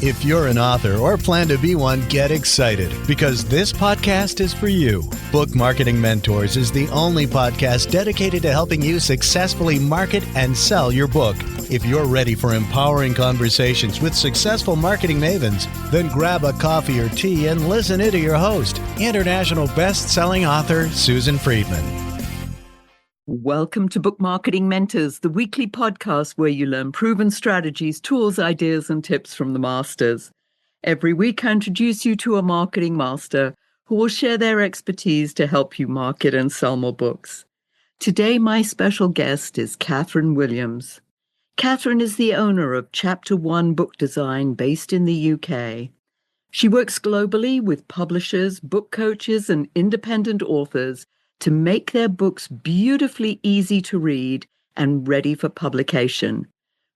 If you're an author or plan to be one, get excited because this podcast is for you. Book Marketing Mentors is the only podcast dedicated to helping you successfully market and sell your book. If you're ready for empowering conversations with successful marketing mavens, then grab a coffee or tea and listen in to your host, international best-selling author Susan Friedman. Welcome to Book Marketing Mentors, the weekly podcast where you learn proven strategies, tools, ideas, and tips from the masters. Every week, I introduce you to a marketing master who will share their expertise to help you market and sell more books. Today, my special guest is Catherine Williams. Catherine is the owner of Chapter 1 Book Design based in the UK. She works globally with publishers, book coaches, and independent authors to make their books beautifully easy to read and ready for publication.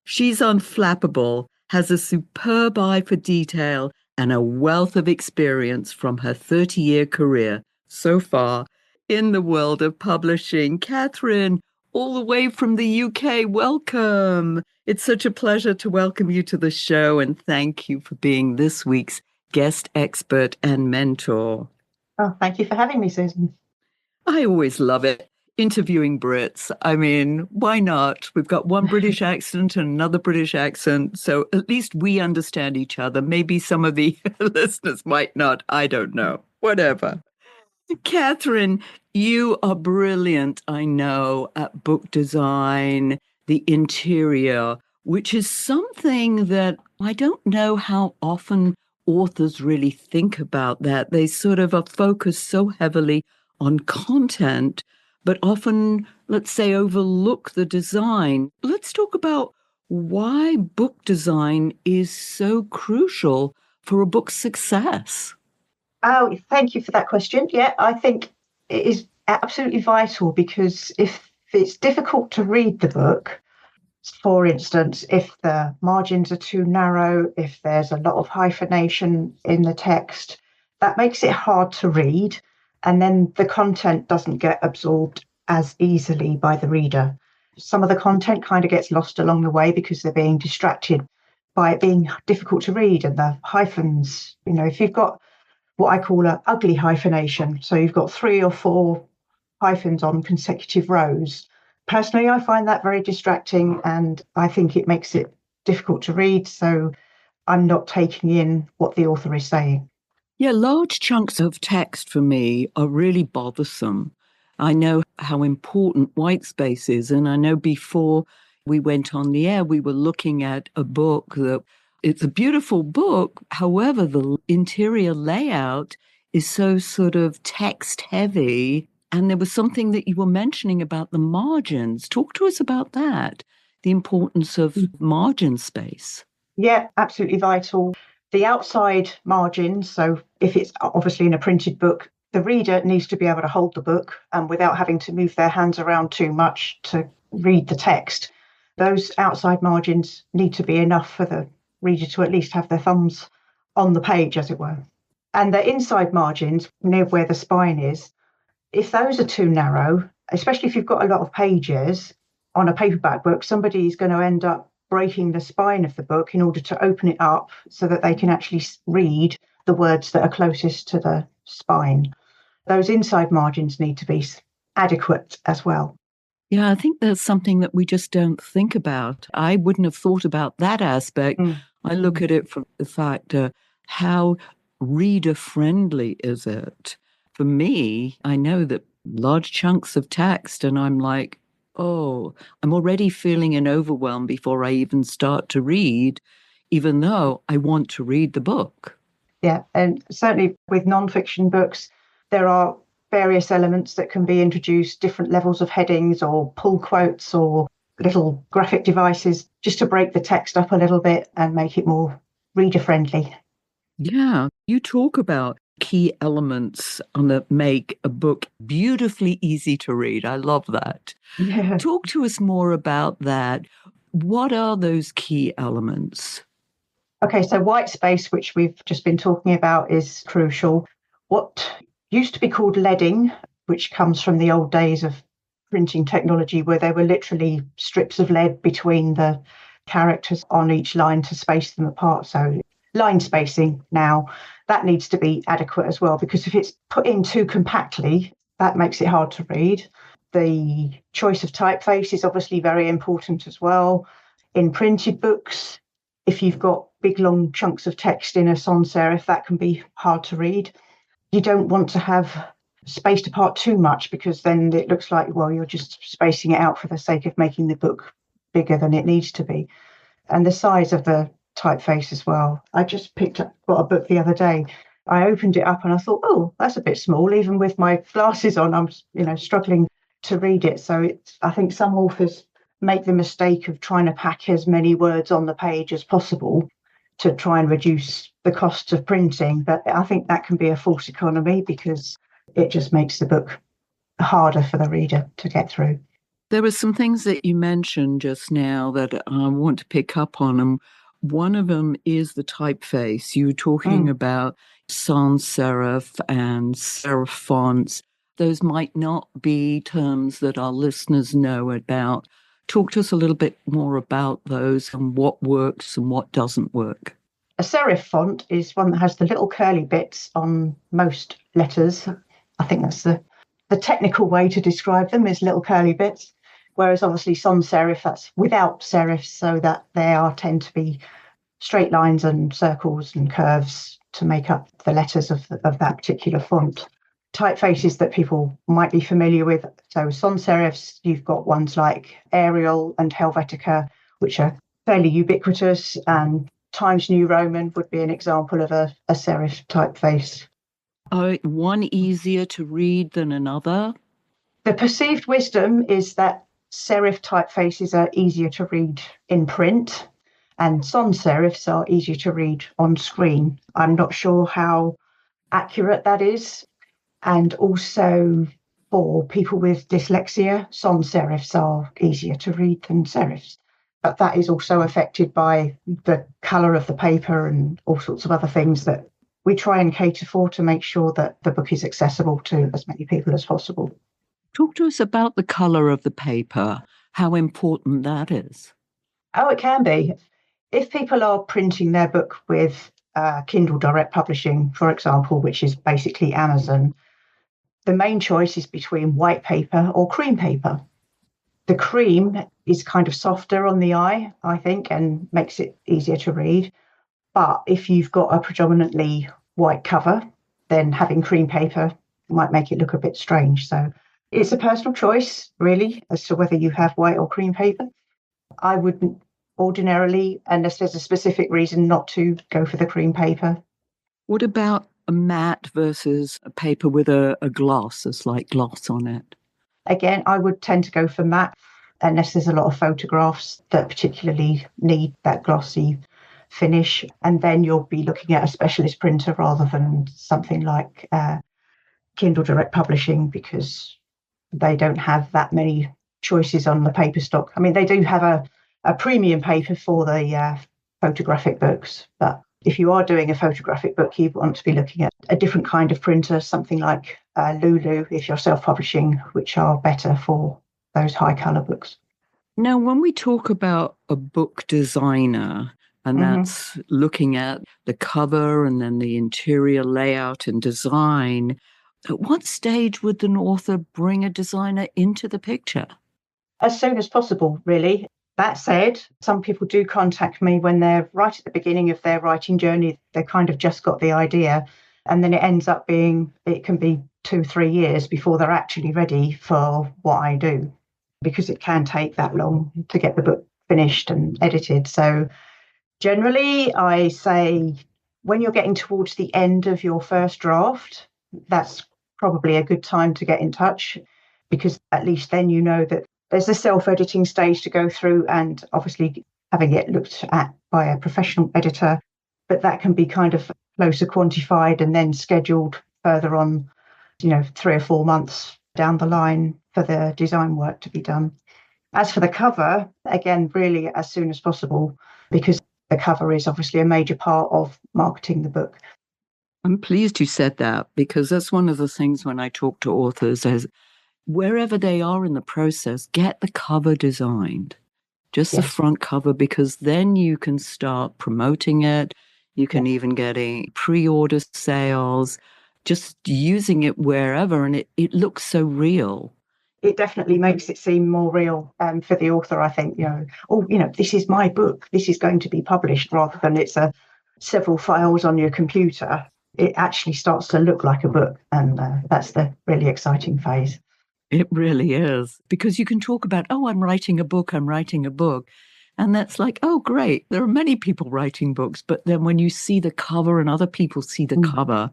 She's unflappable, has a superb eye for detail, and a wealth of experience from her 30-year career so far in the world of publishing. Catherine, all the way from the UK, welcome. It's such a pleasure to welcome you to the show, and thank you for being this week's guest expert and mentor. Oh, thank you for having me, Susan. I always love it. Interviewing Brits. I mean, why not? We've got one British accent and another British accent, so at least we understand each other. Maybe some of the listeners might not. I don't know. Whatever. Catherine, you are brilliant, I know, at book design, the interior, which is something that I don't know how often authors really think about that. They sort of are focused so heavily on content, but often, let's say, overlook the design. Let's talk about why book design is so crucial for a book's success. Oh, thank you for that question. Yeah, I think it is absolutely vital because if it's difficult to read the book, for instance, if the margins are too narrow, if there's a lot of hyphenation in the text, that makes it hard to read. And then the content doesn't get absorbed as easily by the reader. Some of the content kind of gets lost along the way because they're being distracted by it being difficult to read and the hyphens. You know, if you've got what I call an ugly hyphenation, so you've got 3 or 4 hyphens on consecutive rows. Personally, I find that very distracting and I think it makes it difficult to read. So I'm not taking in what the author is saying. Yeah, large chunks of text for me are really bothersome. I know how important white space is, and I know before we went on the air, we were looking at a book that it's a beautiful book. However, the interior layout is so sort of text heavy. And there was something that you were mentioning about the margins. Talk to us about that, the importance of margin space. Yeah, absolutely vital. The outside margins, so if it's obviously in a printed book, the reader needs to be able to hold the book without having to move their hands around too much to read the text. Those outside margins need to be enough for the reader to at least have their thumbs on the page, as it were. And the inside margins, near where the spine is, if those are too narrow, especially if you've got a lot of pages on a paperback book, somebody is going to end up breaking the spine of the book in order to open it up so that they can actually read the words that are closest to the spine. Those inside margins need to be adequate as well. Yeah, I think that's something that we just don't think about. I wouldn't have thought about that aspect. I look at it from the fact how reader-friendly is it? For me, I know that large chunks of text and I'm like, oh, I'm already feeling an overwhelm before I even start to read, even though I want to read the book. Yeah, and certainly with non-fiction books, there are various elements that can be introduced, different levels of headings or pull quotes or little graphic devices just to break the text up a little bit and make it more reader-friendly. Yeah, you talk about key elements that make a book beautifully easy to read. I love that. Yeah. Talk to us more about that. What are those key elements? Okay, so white space, which we've just been talking about, is crucial. What used to be called leading, which comes from the old days of printing technology, where there were literally strips of lead between the characters on each line to space them apart. So line spacing now, that needs to be adequate as well, because if it's put in too compactly, that makes it hard to read. The choice of typeface is obviously very important as well. In printed books, if you've got big long chunks of text in a sans serif, that can be hard to read. You don't want to have spaced apart too much, because then it looks like, well, you're just spacing it out for the sake of making the book bigger than it needs to be. And the size of the typeface as well. I just got a book the other day. I opened it up and I thought, oh, that's a bit small. Even with my glasses on, I'm struggling to read it. So I think some authors make the mistake of trying to pack as many words on the page as possible to try and reduce the cost of printing. But I think that can be a false economy, because it just makes the book harder for the reader to get through. There were some things that you mentioned just now that I want to pick up on. And one of them is the typeface. You were talking about sans serif and serif fonts. Those might not be terms that our listeners know about. Talk to us a little bit more about those and what works and what doesn't work. A serif font is one that has the little curly bits on most letters. I think that's the technical way to describe them, is little curly bits. Whereas obviously sans serif, that's without serifs, so that tend to be straight lines and circles and curves to make up the letters of that particular font. Typefaces that people might be familiar with. So sans serifs, you've got ones like Arial and Helvetica, which are fairly ubiquitous, and Times New Roman would be an example of a serif typeface. One easier to read than another? The perceived wisdom is that serif typefaces are easier to read in print, and sans serifs are easier to read on screen. I'm not sure how accurate that is. And also, for people with dyslexia, sans serifs are easier to read than serifs. But that is also affected by the colour of the paper and all sorts of other things that we try and cater for to make sure that the book is accessible to as many people as possible. Talk to us about the colour of the paper, how important that is. Oh, it can be. If people are printing their book with Kindle Direct Publishing, for example, which is basically Amazon, the main choice is between white paper or cream paper. The cream is kind of softer on the eye, I think, and makes it easier to read. But if you've got a predominantly white cover, then having cream paper might make it look a bit strange. So it's a personal choice, really, as to whether you have white or cream paper. I wouldn't ordinarily, unless there's a specific reason, not to go for the cream paper. What about a matte versus a paper with a gloss, a slight gloss on it? Again, I would tend to go for matte, unless there's a lot of photographs that particularly need that glossy finish. And then you'll be looking at a specialist printer rather than something like Kindle Direct Publishing, because they don't have that many choices on the paper stock. I mean, they do have a premium paper for the photographic books, but if you are doing a photographic book, you want to be looking at a different kind of printer, something like Lulu, if you're self-publishing, which are better for those high colour books. Now, when we talk about a book designer, and that's looking at the cover and then the interior layout and design, at what stage would an author bring a designer into the picture? As soon as possible, really. That said, some people do contact me when they're right at the beginning of their writing journey. They kind of just got the idea, and then it ends up being, it can be 2-3 years before they're actually ready for what I do, because it can take that long to get the book finished and edited. So generally, I say when you're getting towards the end of your first draft, that's probably a good time to get in touch, because at least then you know that there's a self-editing stage to go through, and obviously having it looked at by a professional editor, but that can be kind of closer quantified and then scheduled further on, 3 or 4 months down the line for the design work to be done. As for the cover, again, really as soon as possible, because the cover is obviously a major part of marketing the book. I'm pleased you said that, because that's one of the things when I talk to authors is wherever they are in the process, get the cover designed, just the front cover, because then you can start promoting it. You can even get a pre-order sales, just using it wherever, and it looks so real. It definitely makes it seem more real for the author, I think, this is my book, this is going to be published, rather than it's several files on your computer. It actually starts to look like a book, and that's the really exciting phase. It really is, because you can talk about, oh, I'm writing a book. And that's like, oh, great. There are many people writing books. But then when you see the cover and other people see the cover,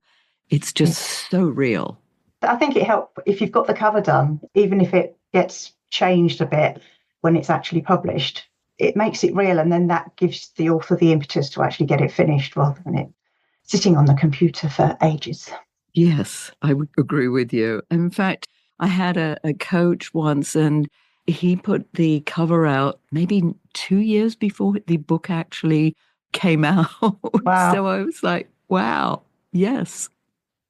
it's just so real. I think it helps if you've got the cover done, even if it gets changed a bit when it's actually published, it makes it real. And then that gives the author the impetus to actually get it finished rather than it sitting on the computer for ages. Yes, I would agree with you. In fact, I had a coach once, and he put the cover out maybe 2 years before the book actually came out. Wow. So I was like, wow, yes.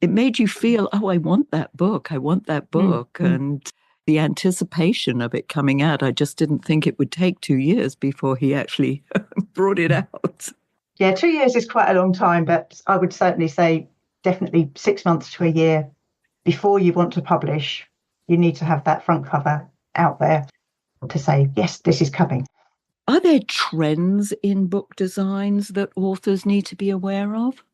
It made you feel, oh, I want that book. I want that book. And the anticipation of it coming out, I just didn't think it would take 2 years before he actually brought it out. Yeah, 2 years is quite a long time, but I would certainly say definitely 6 months to a year before you want to publish. You need to have that front cover out there to say, yes, this is coming. Are there trends in book designs that authors need to be aware of?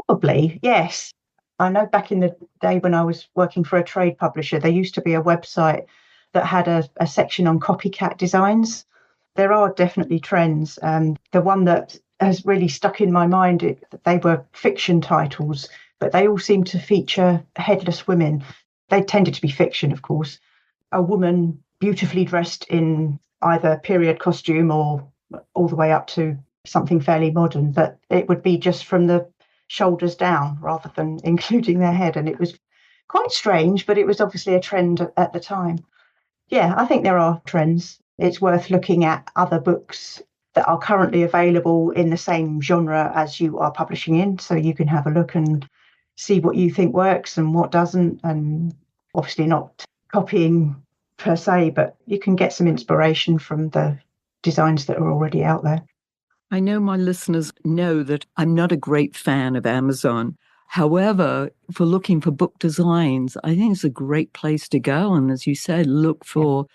Probably, yes. I know back in the day when I was working for a trade publisher, there used to be a website that had a section on copycat designs. There are definitely trends. The one that has really stuck in my mind, they were fiction titles, but they all seemed to feature headless women. They tended to be fiction, of course. A woman beautifully dressed in either period costume or all the way up to something fairly modern, but it would be just from the shoulders down rather than including their head. And it was quite strange, but it was obviously a trend at the time. Yeah, I think there are trends. It's worth looking at other books that are currently available in the same genre as you are publishing in, so you can have a look and see what you think works and what doesn't, and obviously not copying per se, but you can get some inspiration from the designs that are already out there. I know my listeners know that I'm not a great fan of Amazon. However, for looking for book designs, I think it's a great place to go. And as you said, look for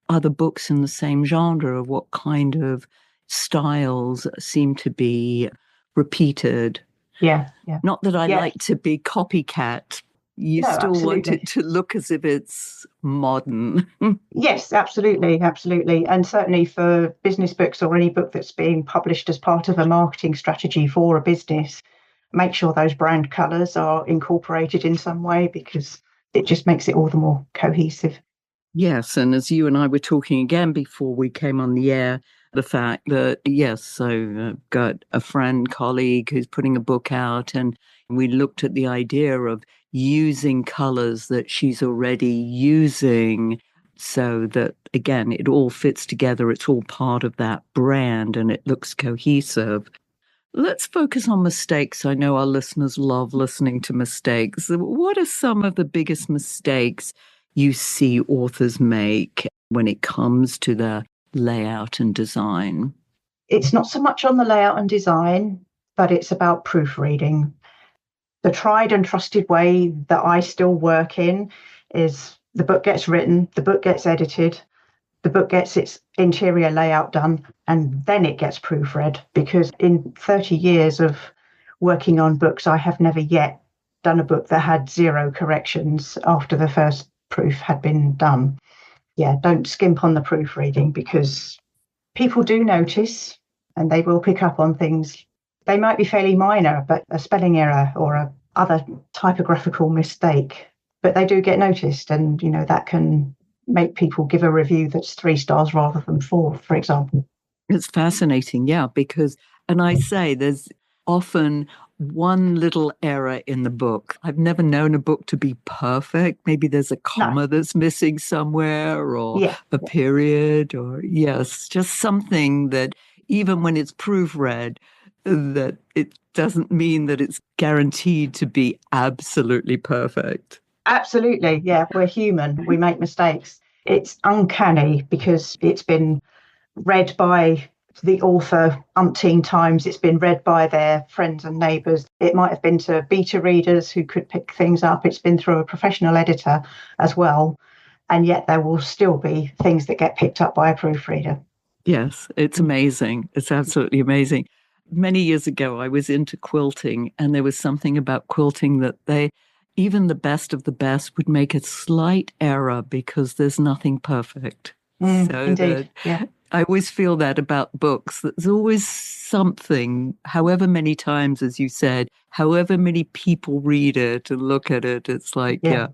other books in the same genre of what kind of styles seem to be repeated. Yeah. Not that I Yeah. like to be copycat. You No, still want absolutely. it to look as if it's modern. Yes, absolutely. And certainly for business books or any book that's being published as part of a marketing strategy for a business, make sure those brand colours are incorporated in some way, because it just makes it all the more cohesive. Yes, and as you and I were talking again before we came on the air, the fact that, yes, so I've got a friend, colleague who's putting a book out, and we looked at the idea of using colours that she's already using so that, again, it all fits together. It's all part of that brand and it looks cohesive. Let's focus on mistakes. I know our listeners love listening to mistakes. What are some of the biggest mistakes you see authors make when it comes to the layout and design? It's not so much on the layout and design, but it's about proofreading. The tried and trusted way that I still work in is the book gets written, the book gets edited, the book gets its interior layout done, and then it gets proofread. Because in 30 years of working on books, I have never yet done a book that had 0 corrections after the first proof had been done. Yeah, don't skimp on the proofreading, because people do notice and they will pick up on things. They might be fairly minor, but a spelling error or a other typographical mistake, but they do get noticed, and that can make people give a review that's 3 stars rather than 4, for example. It's fascinating, yeah, because, and I say there's often one little error in the book. I've never known a book to be perfect. Maybe there's a comma that's missing somewhere, or a period, or yes, just something that even when it's proofread, that it doesn't mean that it's guaranteed to be absolutely perfect. Absolutely, yeah, we're human. We make mistakes. It's uncanny because it's been read by the author umpteen times. It's been read by their friends and neighbours. It might have been to beta readers who could pick things up. It's been through a professional editor as well. And yet there will still be things that get picked up by a proofreader. Yes, it's amazing. It's absolutely amazing. Many years ago, I was into quilting, and there was something about quilting that even the best of the best would make a slight error because there's nothing perfect. Indeed, yeah. I always feel that about books. There's always something, however many times, as you said, however many people read it and look at it, it's like, yeah.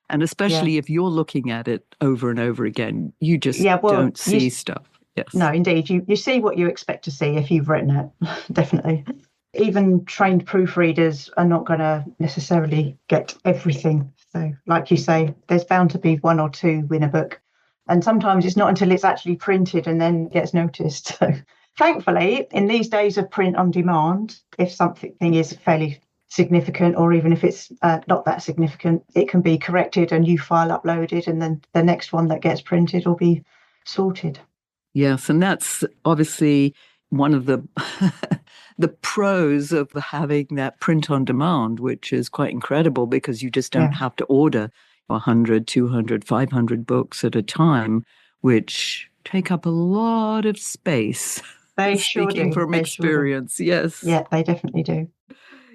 And especially if you're looking at it over and over again, you just don't see stuff. Yes. No, indeed. You see what you expect to see if you've written it, definitely. Even trained proofreaders are not going to necessarily get everything. So, like you say, there's bound to be one or two in a book. And sometimes it's not until it's actually printed and then gets noticed. So, thankfully, in these days of print on demand, if something is fairly significant, or even if it's not that significant, it can be corrected, a new file uploaded, and then the next one that gets printed will be sorted. Yes, and that's obviously one of the the pros of having that print on demand, which is quite incredible because you just don't have to order 100, 200, 500 books at a time, which take up a lot of space. They sure do. Speaking from experience, sure. Yes. Yeah, they definitely do.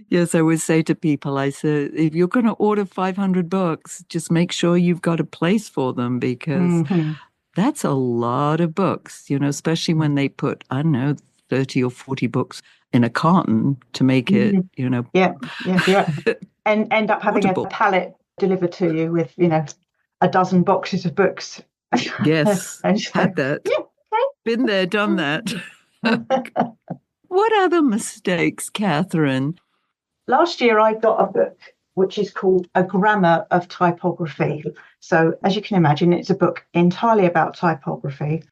Yes, I always say to people, I say, if you're going to order 500 books, just make sure you've got a place for them because that's a lot of books, especially when they put, 30 or 40 books in a carton to make it, Yeah. And end up having portable. A pallet delivered to you with, a dozen boxes of books. Yes, had that. Yeah, okay. Been there, done that. What other mistakes, Catherine? Last year, I got a book which is called A Grammar of Typography. So, as you can imagine, it's a book entirely about typography.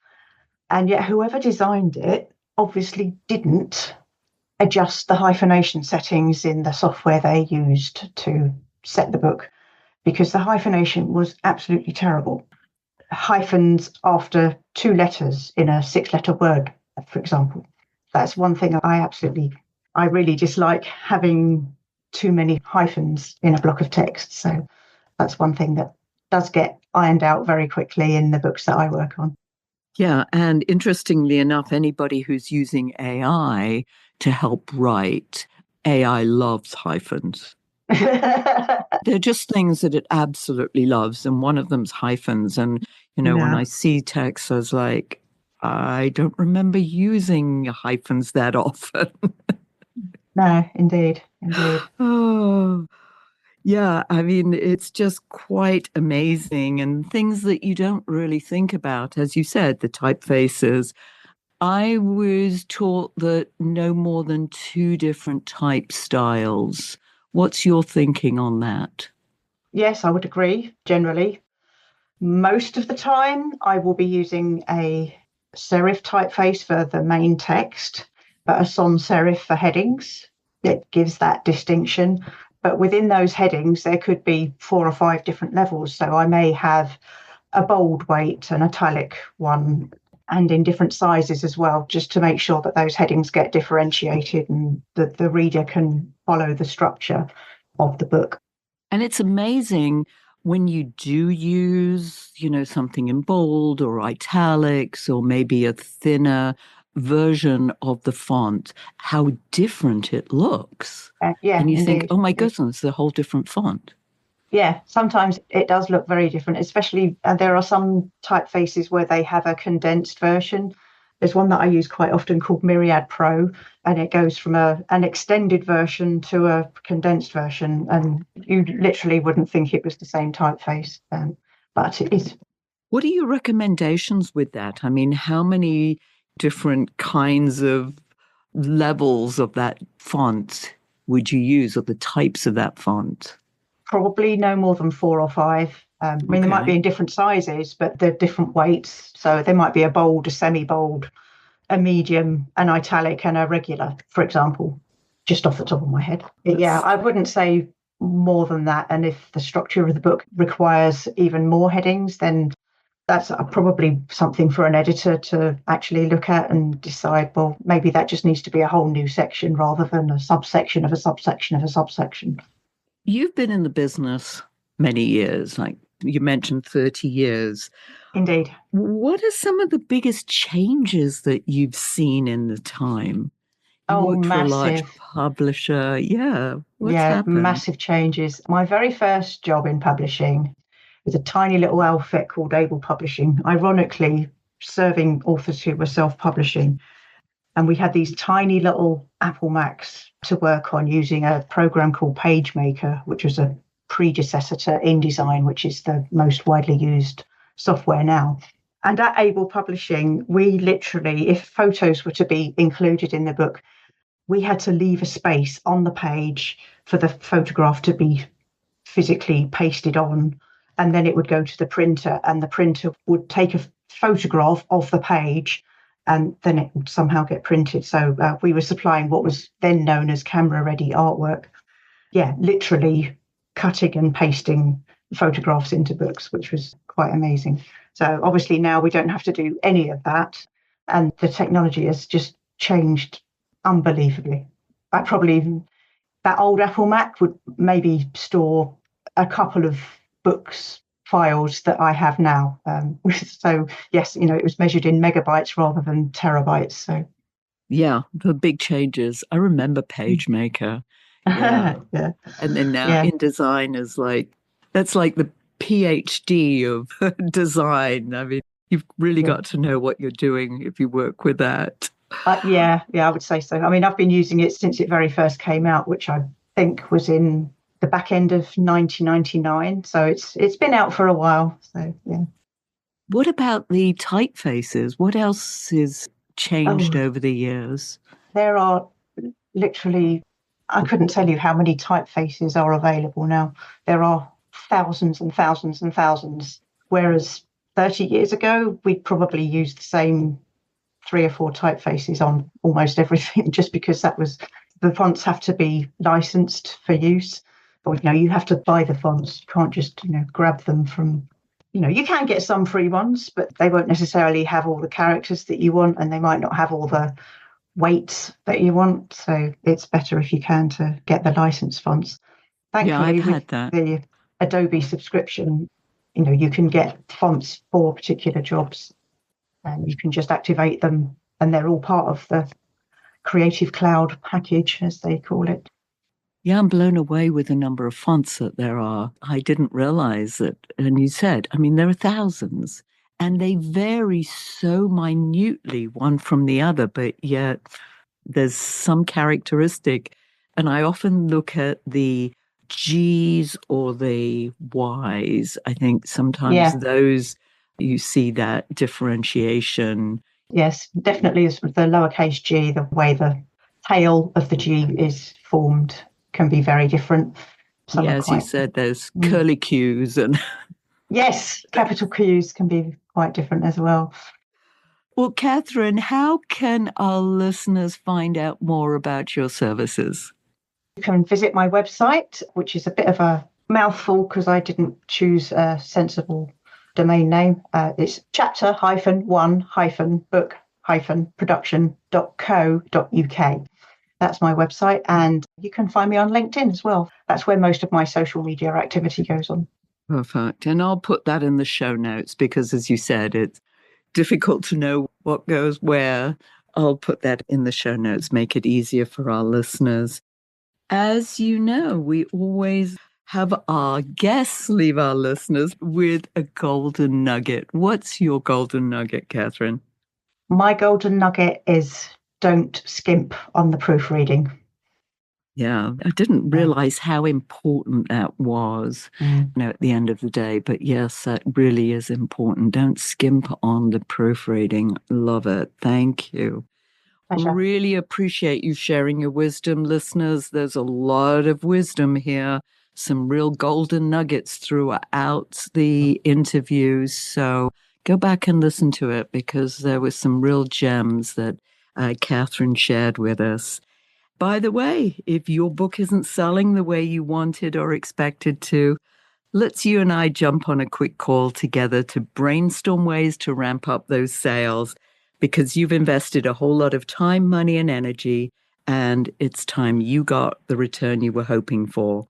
And yet, whoever designed it obviously didn't adjust the hyphenation settings in the software they used to set the book, because the hyphenation was absolutely terrible. Hyphens after 2 letters in a 6-letter word, for example. That's one thing I really dislike, having too many hyphens in a block of text. So that's one thing that does get ironed out very quickly in the books that I work on. Yeah, and interestingly enough, anybody who's using AI to help write, AI loves hyphens. They're just things that it absolutely loves, and one of them's hyphens. And, when I see text, I was like, I don't remember using hyphens that often. No, indeed. Oh, yeah. I mean, it's just quite amazing, and things that you don't really think about. As you said, the typefaces. I was taught that no more than 2 different type styles. What's your thinking on that? Yes, I would agree, generally. Most of the time, I will be using a serif typeface for the main text, but a sans serif for headings. It gives that distinction. But within those headings, there could be 4 or 5 different levels. So I may have a bold weight, an italic one, and in different sizes as well, just to make sure that those headings get differentiated and that the reader can follow the structure of the book. And it's amazing when you do use, something in bold or italics or maybe a thinner version of the font, how different it looks. And you indeed. think, oh my goodness, it's a whole different font. Yeah, sometimes it does look very different, especially there are some typefaces where they have a condensed version. There's one that I use quite often called Myriad Pro, and it goes from an extended version to a condensed version, and you literally wouldn't think it was the same typeface, but it is. What are your recommendations with that? I mean, how many different kinds of levels of that font would you use, or the types of that font? Probably no more than 4 or 5. I mean, they might be in different sizes, but they're different weights. So there might be a bold, a semi-bold, a medium, an italic, and a regular, for example, just off the top of my head. Yeah, I wouldn't say more than that. And if the structure of the book requires even more headings, then that's probably something for an editor to actually look at and decide, well, maybe that just needs to be a whole new section rather than a subsection of a subsection of a subsection. You've been in the business many years, like you mentioned 30 years. Indeed. What are some of the biggest changes that you've seen in the time? You worked for a large publisher. Yeah. What's happened? Massive changes. My very first job in publishing was a tiny little outfit called Able Publishing, ironically serving authors who were self-publishing. And we had these tiny little Apple Macs to work on using a program called PageMaker, which was a predecessor to InDesign, which is the most widely used software now. And at Able Publishing, we literally, if photos were to be included in the book, we had to leave a space on the page for the photograph to be physically pasted on. And then it would go to the printer, and the printer would take a photograph of the page, and then it would somehow get printed. So we were supplying what was then known as camera-ready artwork. Yeah, literally cutting and pasting photographs into books, which was quite amazing. So obviously now we don't have to do any of that. And the technology has just changed unbelievably. That old Apple Mac would maybe store a couple of books files that I have now. So yes, it was measured in megabytes rather than terabytes. So yeah, the big changes. I remember PageMaker. Yeah. Yeah. And then now InDesign is that's like the PhD of design. I mean, you've really got to know what you're doing if you work with that. I would say so. I mean, I've been using it since it very first came out, which I think was in the back end of 1999. So it's been out for a while. So yeah. What about the typefaces? What else is changed over the years? There are literally, I couldn't tell you how many typefaces are available now. There are thousands and thousands and thousands. Whereas 30 years ago, we'd probably used the same 3 or 4 typefaces on almost everything, just because the fonts have to be licensed for use. Or, you have to buy the fonts. You can't just, grab them from, you can get some free ones, but they won't necessarily have all the characters that you want, and they might not have all the weights that you want. So it's better if you can to get the licensed fonts. Thankfully, I've had that. The Adobe subscription, you can get fonts for particular jobs, and you can just activate them, and they're all part of the Creative Cloud package, as they call it. Yeah, I'm blown away with the number of fonts that there are. I didn't realize it. And you said, I mean, there are thousands, and they vary so minutely one from the other, but yet there's some characteristic. And I often look at the G's or the Y's. I think sometimes those, you see that differentiation. Yes, definitely. The lowercase g, the way the tail of the G is formed can be very different. As you said, there's curly Q's and yes, capital Q's can be quite different as well. Well, Catherine, how can our listeners find out more about your services? You can visit my website, which is a bit of a mouthful because I didn't choose a sensible domain name. It's chapter-1-book-production.co.uk. That's my website, and you can find me on LinkedIn as well. That's where most of my social media activity goes on. Perfect. And I'll put that in the show notes because, as you said, it's difficult to know what goes where. I'll put that in the show notes, make it easier for our listeners. As you know, we always have our guests leave our listeners with a golden nugget. What's your golden nugget, Catherine? My golden nugget is don't skimp on the proofreading. Yeah, I didn't realize how important that was at the end of the day. But yes, that really is important. Don't skimp on the proofreading. Love it. Thank you. Pleasure. Really appreciate you sharing your wisdom, listeners. There's a lot of wisdom here, some real golden nuggets throughout the interviews. So go back and listen to it because there were some real gems that Catherine shared with us. By the way, if your book isn't selling the way you wanted or expected to, Let's you and I jump on a quick call together to brainstorm ways to ramp up those sales, because you've invested a whole lot of time, money, and energy, and it's time you got the return you were hoping for.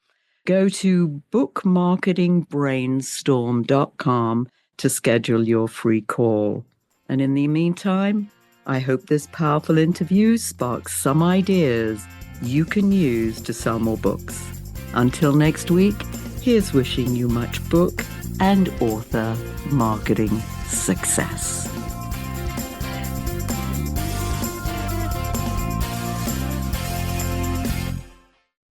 Go to bookmarketingbrainstorm.com to schedule your free call. And in the meantime, I hope this powerful interview sparks some ideas you can use to sell more books. Until next week, here's wishing you much book and author marketing success.